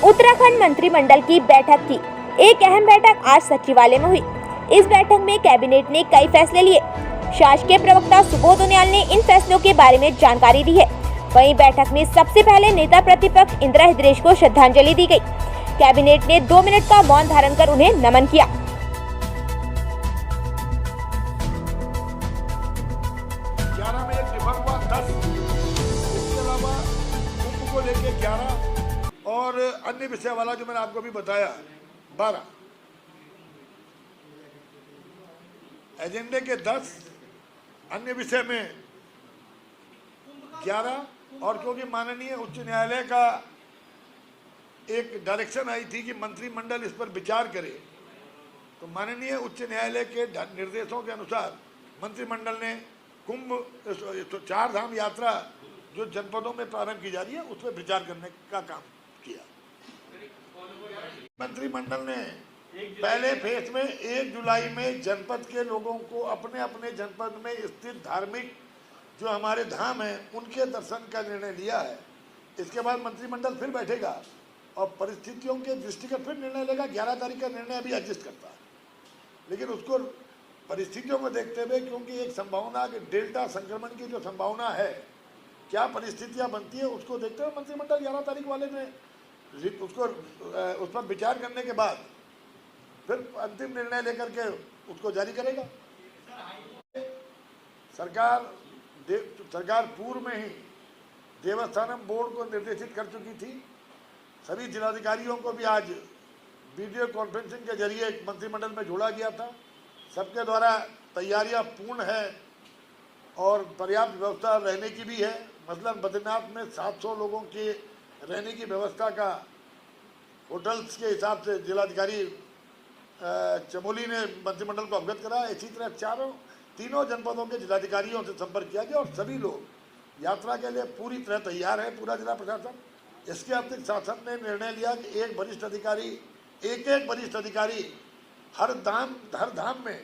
उत्तराखंड मंत्रिमंडल की बैठक थी। एक अहम बैठक आज सचिवालय में हुई। इस बैठक में कैबिनेट ने कई फैसले लिए। शासकीय प्रवक्ता सुबोध उनियाल ने इन फैसलों के बारे में जानकारी दी है। वहीं बैठक में सबसे पहले नेता प्रतिपक्ष इंदिरा हृदयेश को श्रद्धांजलि दी गई। कैबिनेट ने 2 मिनट का मौन धारण कर उन्हें नमन किया। 11 में एक डिफर हुआ 10, इसके अलावा कुंभ को लेके 11 और अन्य विषय वाला जो मैंने आपको भी बताया 12। एजेंडे के 10, अन्य विषय में 11। और क्योंकि माननीय उच्च न्यायालय का एक डायरेक्शन आई थी कि मंत्रिमंडल इस पर विचार करे, तो माननीय उच्च न्यायालय के निर्देशों के अनुसार मंत्रिमंडल ने कुंभ 4 धाम यात्रा जो जनपदों में प्रारंभ की जा रही है उस पर विचार करने का काम किया। मंत्रिमंडल ने पहले फेज में 1 जुलाई में जनपद के लोगों को अपने अपने जनपद में स्थित धार्मिक जो हमारे धाम हैं उनके दर्शन का निर्णय लिया है। इसके बाद मंत्रिमंडल फिर बैठेगा और परिस्थितियों के दृष्टिगत फिर निर्णय लेगा। 11 तारीख का निर्णय अभी एडजस्ट करता है, लेकिन उसको परिस्थितियों को देखते हुए, क्योंकि एक संभावना कि डेल्टा संक्रमण की जो संभावना है, क्या परिस्थितियां बनती है उसको देखते हुए मंत्रिमंडल 11 तारीख वाले में उसको उस पर विचार करने के बाद फिर अंतिम निर्णय लेकर के उसको जारी करेगा। सरकार पूर्व में ही देवस्थानम बोर्ड को निर्देशित कर चुकी थी। सभी जिलाधिकारियों को भी आज वीडियो कॉन्फ्रेंसिंग के जरिए मंत्रिमंडल में जोड़ा गया था। सबके द्वारा तैयारियां पूर्ण है और पर्याप्त व्यवस्था रहने की भी है। मतलब बद्रीनाथ में 700 लोगों के रहने की व्यवस्था का होटल्स के हिसाब से जिलाधिकारी चमोली ने मंत्रिमंडल को अवगत करा। इसी तरह तीनों जनपदों के जिलाधिकारियों से संपर्क किया गया और सभी लोग यात्रा के लिए पूरी तरह तैयार है, पूरा जिला प्रशासन। इसके अतिरिक्त शासन ने निर्णय लिया कि एक वरिष्ठ अधिकारी हर धाम में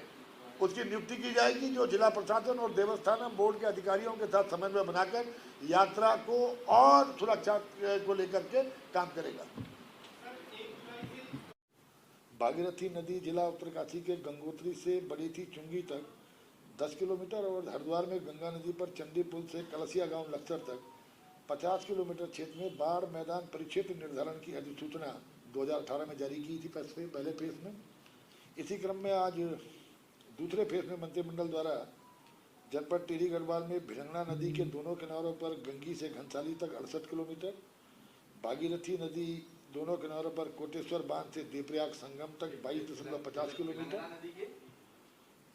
उसकी नियुक्ति की जाएगी, जो जिला प्रशासन और देवस्थानम बोर्ड के अधिकारियों के साथ समन्वय बनाकर यात्रा को और सुरक्षा को लेकर के काम करेगा। भागीरथी नदी जिला उत्तरकाशी के गंगोत्री से बड़ेथी चुंगी तक 10 किलोमीटर और हरिद्वार में गंगा नदी पर चंडी पुल से कलसिया गांव लक्सर तक 50 किलोमीटर क्षेत्र में बाढ़ मैदान परिक्षेत्र निर्धारण की अधिसूचना 2018 में जारी की थी पहले फेज में। इसी क्रम में आज दूसरे फेज में मंत्रिमंडल द्वारा जनपद टिहरी गढ़वाल में भिलंगना नदी के दोनों किनारों पर गंगी से घनसाली तक 68 किलोमीटर, भागीरथी नदी दोनों किनारों पर कोटेश्वर बांध से देवप्रयाग संगम तक 22.50 किलोमीटर,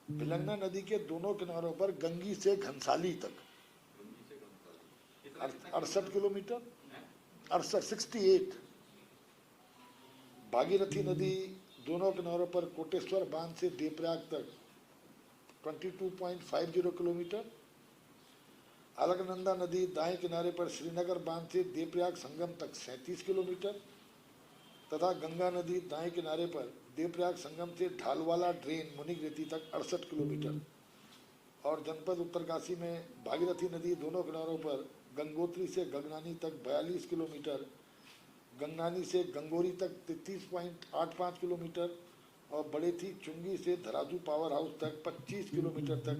भिलंगना नदी के दोनों किनारों पर गंगी से घनसाली तक 68 किलोमीटर 68, भागीरथी नदी दोनों किनारों पर कोटेश्वर बांध से देवप्रयाग तक 22.50 किलोमीटर, अलकनंदा नदी दाएं किनारे पर श्रीनगर बांध से देवप्रयाग संगम तक 37 किलोमीटर तथा गंगा नदी दाएं किनारे पर देवप्रयाग संगम से ढालवाला ड्रेन मुनिगृति तक 68 किलोमीटर और जनपद उत्तरकाशी में भागीरथी नदी दोनों किनारों पर गंगोत्री से गंगनानी तक 42 किलोमीटर, गंगनानी से गंगोरी तक 33.85 किलोमीटर और बड़ेथी चुंगी से धराजू पावर हाउस तक 25 किलोमीटर तक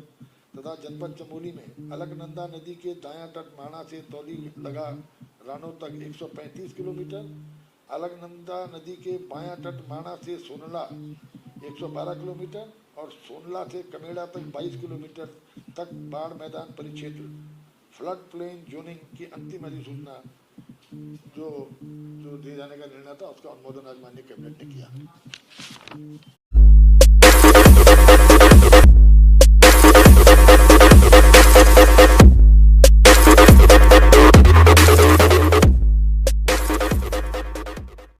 तथा जनपद चमोली में अलकनंदा नदी के दायां तट माणा से तौली लगा रानो तक 135 किलोमीटर, अलकनंदा नदी के बायां तट माणा से सोनला 112 किलोमीटर और सोनला से कमेड़ा तक 22 किलोमीटर तक बाढ़ मैदान परिक्षेत्र फ्लड प्लेन जोनिंग की अंतिम अधिसूचना जो दिए जाने का निर्णय था उसका अनुमोदन आज माननीय कैबिनेट ने किया।